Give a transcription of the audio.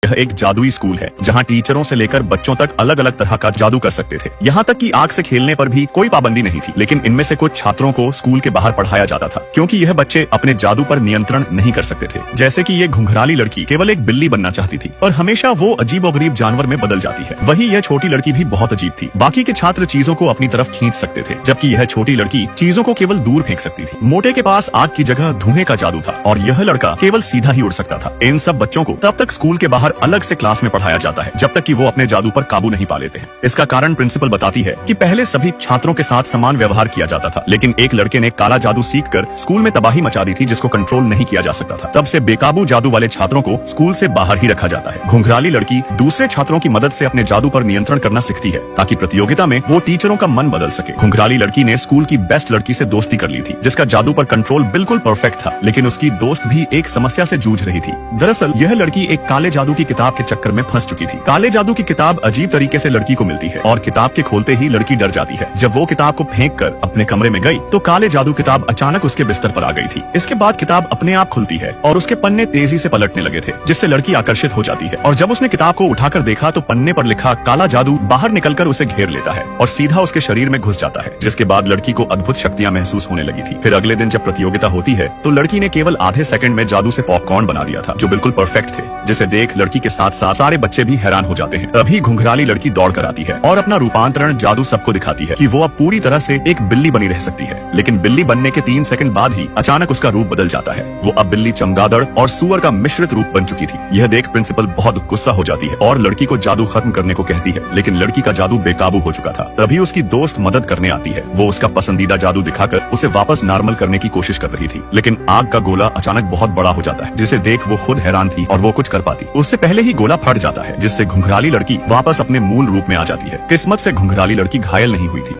यह एक जादुई स्कूल है जहां टीचरों से लेकर बच्चों तक अलग अलग तरह का जादू कर सकते थे। यहाँ तक कि आग से खेलने पर भी कोई पाबंदी नहीं थी। लेकिन इनमें से कुछ छात्रों को स्कूल के बाहर पढ़ाया जाता था क्योंकि यह बच्चे अपने जादू पर नियंत्रण नहीं कर सकते थे। जैसे कि ये घुंघराली लड़की केवल एक बिल्ली बनना चाहती थी और हमेशा वो अजीबोगरीब जानवर में बदल जाती है। वही यह छोटी लड़की भी बहुत अजीब थी। बाकी के छात्र चीजों को अपनी तरफ खींच सकते थे जबकि यह छोटी लड़की चीजों को केवल दूर फेंक सकती थी। मोटे के पास आग की जगह धुएं का जादू था और यह लड़का केवल सीधा ही उड़ सकता था। इन सब बच्चों को तब तक स्कूल के बाहर अलग से क्लास में पढ़ाया जाता है जब तक कि वो अपने जादू पर काबू नहीं पा लेते हैं। इसका कारण प्रिंसिपल बताती है कि पहले सभी छात्रों के साथ समान व्यवहार किया जाता था, लेकिन एक लड़के ने काला जादू सीखकर स्कूल में तबाही मचा दी थी जिसको कंट्रोल नहीं किया जा सकता था। तब से बेकाबू जादू वाले छात्रों को स्कूल से बाहर ही रखा जाता है। घुंघराली लड़की दूसरे छात्रों की मदद से अपने जादू पर नियंत्रण करना सीखती है ताकि प्रतियोगिता में वो टीचरों का मन बदल सके। घुंघराली लड़की ने स्कूल की बेस्ट लड़की से दोस्ती कर ली थी जिसका जादू पर कंट्रोल बिल्कुल परफेक्ट था, लेकिन उसकी दोस्त भी एक समस्या से जूझ रही थी। दरअसल यह लड़की एक काले जादू की किताब के चक्कर में फंस चुकी थी। काले जादू की किताब अजीब तरीके से लड़की को मिलती है और किताब के खोलते ही लड़की डर जाती है। जब वो किताब को फेंककर अपने कमरे में गई तो काले जादू किताब अचानक उसके बिस्तर पर आ गई थी। इसके बाद किताब अपने आप खुलती है और उसके पन्ने तेजी से पलटने लगे थे जिससे लड़की आकर्षित हो जाती है। और जब उसने किताब को उठाकर देखा तो पन्ने पर लिखा काला जादू बाहर निकलकर उसे घेर लेता है और सीधा उसके शरीर में घुस जाता है, जिसके बाद लड़की को अद्भुत शक्तियां महसूस होने लगी थी। फिर अगले दिन जब प्रतियोगिता होती है तो लड़की ने केवल आधे सेकंड में जादू से पॉपकॉर्न बना दिया था जो बिल्कुल परफेक्ट थे, जिसे देख लड़की के साथ साथ सारे बच्चे भी हैरान हो जाते हैं। तभी घुंघराली लड़की दौड़ कर आती है और अपना रूपांतरण जादू सबको दिखाती है कि वो अब पूरी तरह से एक बिल्ली बनी रह सकती है। लेकिन बिल्ली बनने के 3 सेकंड बाद ही अचानक उसका रूप बदल जाता है। वो अब बिल्ली, चमगादड़ और सुअर का मिश्रित रूप बन चुकी थी। यह देख प्रिंसिपल बहुत गुस्सा हो जाती है और लड़की को जादू खत्म करने को कहती है, लेकिन लड़की का जादू बेकाबू हो चुका था। तभी उसकी दोस्त मदद करने आती है। वो उसका पसंदीदा जादू दिखाकर उसे वापस नॉर्मल करने की कोशिश कर रही थी, लेकिन आग का गोला अचानक बहुत बड़ा हो जाता है जिसे देख वो खुद हैरान थी और वो कुछ कर पाती उससे पहले ही गोला फट जाता है, जिससे घुंघराली लड़की वापस अपने मूल रूप में आ जाती है। किस्मत से घुंघराली लड़की घायल नहीं हुई थी।